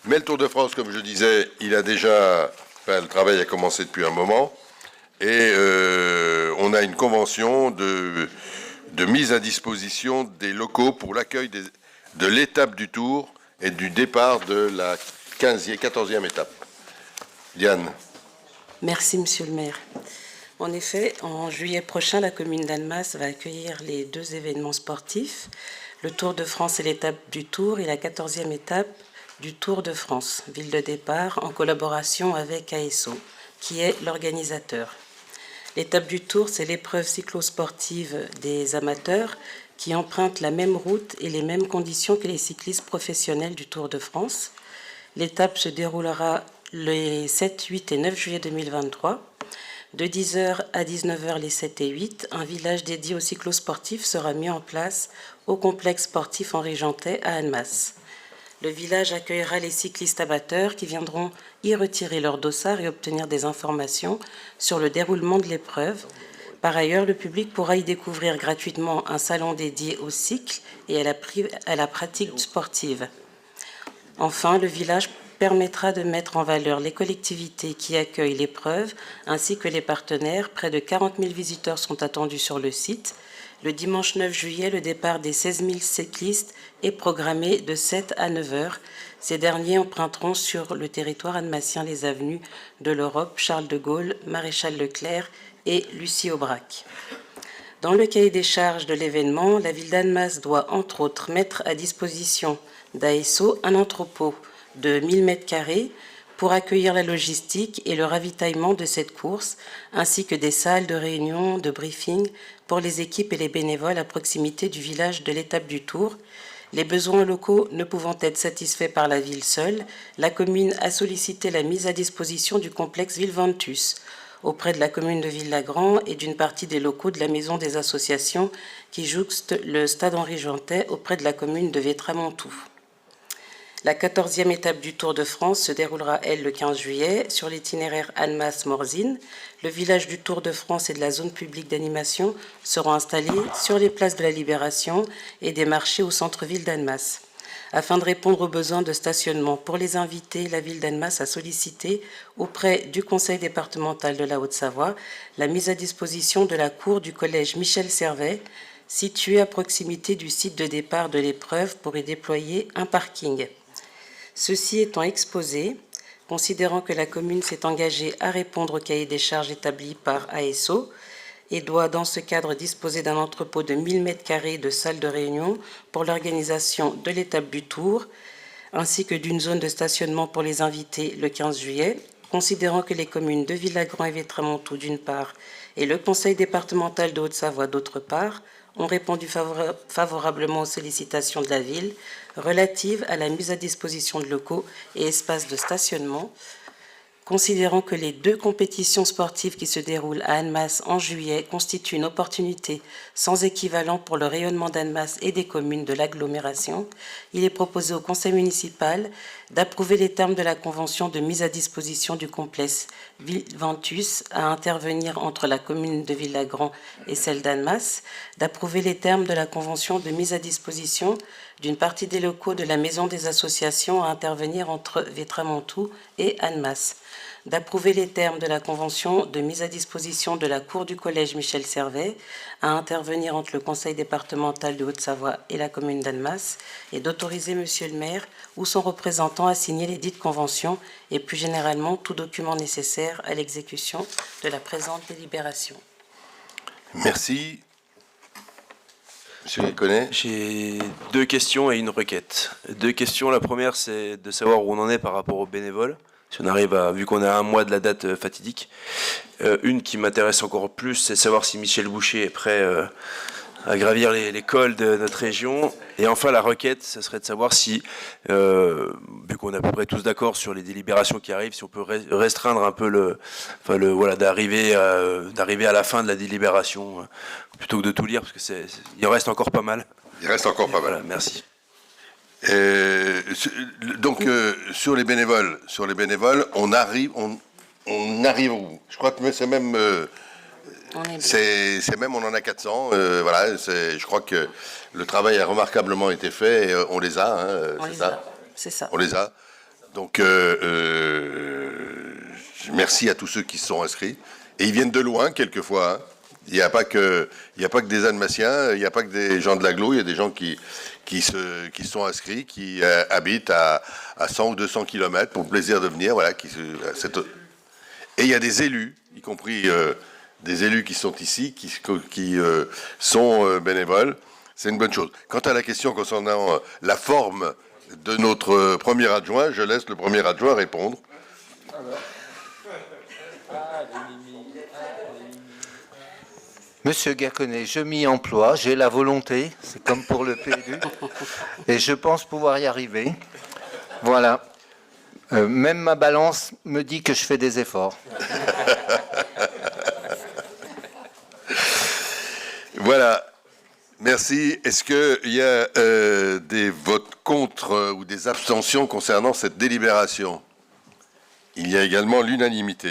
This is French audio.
Mais le Tour de France, comme je disais, le travail a commencé depuis un moment. Et on a une convention de mise à disposition des locaux pour l'accueil de l'étape du Tour et du départ de la 14e étape. Diane. Merci, Monsieur le maire. En effet, en juillet prochain, la commune d'Annemasse va accueillir les 2 événements sportifs, le Tour de France et l'étape du Tour et la 14e étape du Tour de France, ville de départ, en collaboration avec ASO, qui est l'organisateur. L'étape du Tour, c'est l'épreuve cyclosportive des amateurs qui empruntent la même route et les mêmes conditions que les cyclistes professionnels du Tour de France. L'étape se déroulera les 7, 8 et 9 juillet 2023. De 10h à 19h les 7 et 8, un village dédié aux cyclosportifs sera mis en place au complexe sportif Henri Jantet à Annemasse. Le village accueillera les cyclistes amateurs qui viendront y retirer leur dossard et obtenir des informations sur le déroulement de l'épreuve. Par ailleurs, le public pourra y découvrir gratuitement un salon dédié au cycle et à la pratique sportive. Enfin, le village permettra de mettre en valeur les collectivités qui accueillent l'épreuve ainsi que les partenaires. Près de 40 000 visiteurs sont attendus sur le site. Le dimanche 9 juillet, le départ des 16 000 cyclistes est programmé de 7 à 9 heures. Ces derniers emprunteront sur le territoire annemassien les avenues de l'Europe, Charles de Gaulle, Maréchal Leclerc et Lucie Aubrac. Dans le cahier des charges de l'événement, la ville d'Annemasse doit entre autres mettre à disposition d'ASO un entrepôt de 1000 m² pour accueillir la logistique et le ravitaillement de cette course, ainsi que des salles de réunion, de briefing pour les équipes et les bénévoles à proximité du village de l'étape du Tour. Les besoins locaux ne pouvant être satisfaits par la ville seule, la commune a sollicité la mise à disposition du complexe Villeventus auprès de la commune de Villagrand et d'une partie des locaux de la maison des associations qui jouxte le stade Henri Jantet auprès de la commune de Vétramontou. La 14e étape du Tour de France se déroulera, elle, le 15 juillet, sur l'itinéraire Annemasse-Morzine. Le village du Tour de France et de la zone publique d'animation seront installés sur les places de la Libération et des marchés au centre-ville d'Annemasse. Afin de répondre aux besoins de stationnement pour les invités, la ville d'Annemasse a sollicité auprès du conseil départemental de la Haute-Savoie la mise à disposition de la cour du collège Michel Servet, située à proximité du site de départ de l'épreuve pour y déployer un parking. Ceci étant exposé, considérant que la commune s'est engagée à répondre au cahier des charges établi par ASO et doit dans ce cadre disposer d'un entrepôt de 1000 m² de salle de réunion pour l'organisation de l'étape du Tour, ainsi que d'une zone de stationnement pour les invités le 15 juillet, considérant que les communes de Villagrand et Vétramontou d'une part et le conseil départemental de Haute-Savoie d'autre part ont répondu favorablement aux sollicitations de la ville relatives à la mise à disposition de locaux et espaces de stationnement, considérant que les 2 compétitions sportives qui se déroulent à Annemasse en juillet constituent une opportunité sans équivalent pour le rayonnement d'Annemasse et des communes de l'agglomération, il est proposé au conseil municipal d'approuver les termes de la convention de mise à disposition du complexe Villeventus à intervenir entre la commune de Villagrand et celle d'Annemasse, d'approuver les termes de la convention de mise à disposition d'une partie des locaux de la maison des associations à intervenir entre Vétramontou et Annemasse, d'approuver les termes de la convention de mise à disposition de la cour du collège Michel Servet à intervenir entre le conseil départemental de Haute-Savoie et la commune d'Annemasse et d'autoriser monsieur le maire ou son représentant à signer les dites conventions et plus généralement tout document nécessaire à l'exécution de la présente délibération. Merci. Monsieur Léconnet. J'ai 2 questions et une requête. 2 questions. La première, c'est de savoir où on en est par rapport aux bénévoles. Si on arrive à, vu qu'on est à 1 mois de la date fatidique. Une qui m'intéresse encore plus, c'est de savoir si Michel Boucher est prêt à gravir les cols de notre région. Et enfin, la requête, ce serait de savoir si, vu qu'on est à peu près tous d'accord sur les délibérations qui arrivent, si on peut restreindre un peu voilà, d'arriver à la fin de la délibération, plutôt que de tout lire, parce que il en reste encore pas mal. Il reste encore pas mal. Voilà, merci. Donc sur les bénévoles, on arrive où? Je crois que c'est même on en a 400. Voilà, je crois que le travail a remarquablement été fait. Et on les a, c'est ça. C'est ça. On les a. Donc, merci à tous ceux qui se sont inscrits. Et ils viennent de loin, quelquefois. Hein. Il n'y a pas que des Annemassiens, il n'y a pas que des gens de l'agglo, il y a des gens qui se sont inscrits, qui habitent à 100 ou 200 km pour le plaisir de venir. Voilà, et il y a des élus, y compris des élus qui sont ici, qui sont bénévoles. C'est une bonne chose. Quant à la question concernant la forme de notre premier adjoint, je laisse le premier adjoint répondre. Monsieur Gaconnet, je m'y emploie, j'ai la volonté, c'est comme pour le PLU, et je pense pouvoir y arriver. Voilà. Même ma balance me dit que je fais des efforts. Voilà. Merci. Est-ce qu'il y a des votes contre ou des abstentions concernant cette délibération? Il y a également l'unanimité.